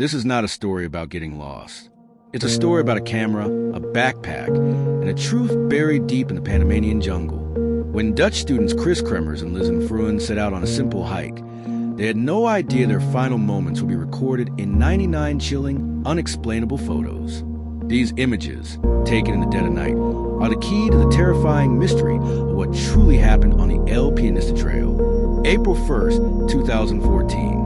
This is not a story about getting lost. It's a story about a camera, a backpack, and a truth buried deep in the Panamanian jungle. When Dutch students Kris Kremers and Lisanne Froon set out on a simple hike, they had no idea their final moments would be recorded in 99 chilling, unexplainable photos. These images, taken in the dead of night, are the key to the terrifying mystery of what truly happened on the Pianista trail. April 1st, 2014.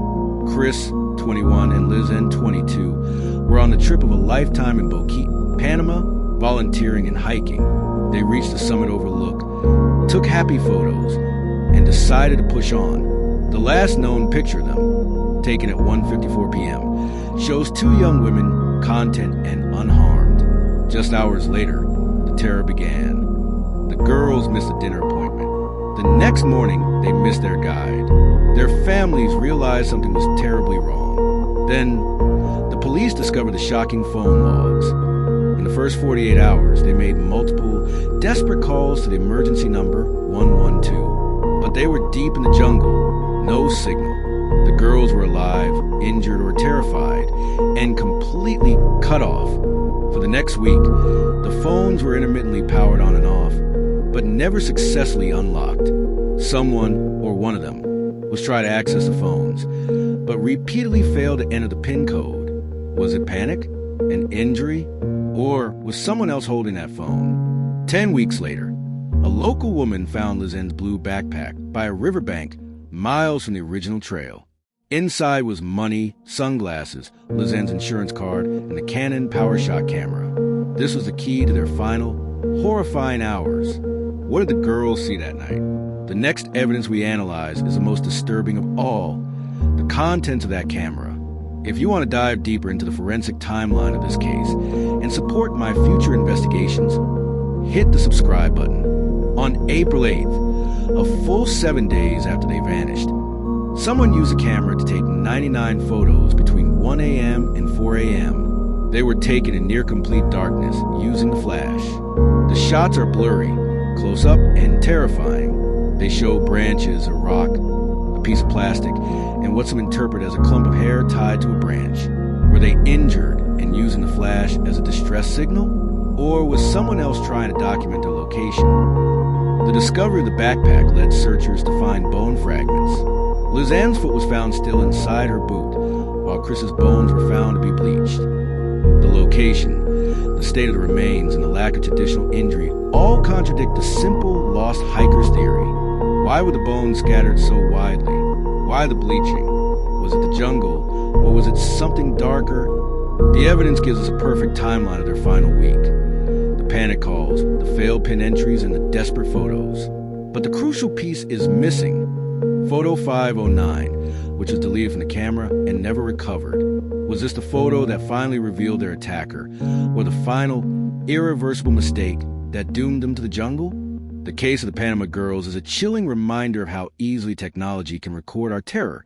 Kris, 21, and Lisanne, 22, were on the trip of a lifetime in Boquete, Panama, volunteering and hiking. They reached the summit overlook, took happy photos, and decided to push on. The last known picture of them, taken at 1:54 p.m., shows two young women, content and unharmed. Just hours later, the terror began. The girls missed a dinner appointment. The next morning, they missed their guide. Their families realized something was terribly wrong. Then, the police discovered the shocking phone logs. In the first 48 hours, they made multiple, desperate calls to the emergency number 112. But they were deep in the jungle, no signal. The girls were alive, injured, or terrified, and completely cut off. For the next week, the phones were intermittently powered on and off, but never successfully unlocked. Someone, or one of them, was trying to access the phones, but repeatedly failed to enter the PIN code. Was it panic? An injury? Or was someone else holding that phone? 10 weeks later, a local woman found Lisanne's blue backpack by a riverbank miles from the original trail. Inside was money, sunglasses, Lisanne's insurance card, and the Canon PowerShot camera. This was the key to their final, horrifying hours. What did the girls see that night? The next evidence we analyze is the most disturbing of all, the contents of that camera. If you want to dive deeper into the forensic timeline of this case and support my future investigations, hit the subscribe button. On April 8th, a full 7 days after they vanished, someone used a camera to take 99 photos between 1 a.m. and 4 a.m. They were taken in near complete darkness using the flash. The shots are blurry, close up, and terrifying. They show branches, a rock, a piece of plastic, and what some interpret as a clump of hair tied to a branch. Were they injured and using the flash as a distress signal? Or was someone else trying to document their location? The discovery of the backpack led searchers to find bone fragments. Lisanne's foot was found still inside her boot, while Kris's bones were found to be bleached. The location, the state of the remains, and the lack of traditional injury all contradict the simple lost hiker's theory. Why were the bones scattered so widely? Why the bleaching? Was it the jungle, or was it something darker? The evidence gives us a perfect timeline of their final week. The panic calls, the failed PIN entries, and the desperate photos. But the crucial piece is missing. Photo 509, which was deleted from the camera and never recovered. Was this the photo that finally revealed their attacker, or the final, irreversible mistake that doomed them to the jungle? The case of the Panama girls is a chilling reminder of how easily technology can record our terror,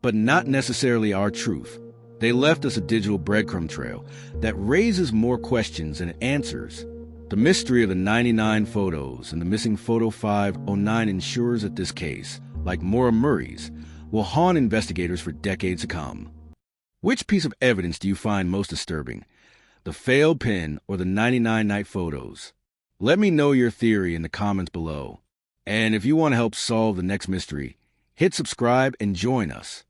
but not necessarily our truth. They left us a digital breadcrumb trail that raises more questions than it answers. The mystery of the 99 photos and the missing photo 509 ensures that this case, like Maura Murray's, will haunt investigators for decades to come. Which piece of evidence do you find most disturbing? The failed PIN or the 99 night photos? Let me know your theory in the comments below. And if you want to help solve the next mystery, hit subscribe and join us.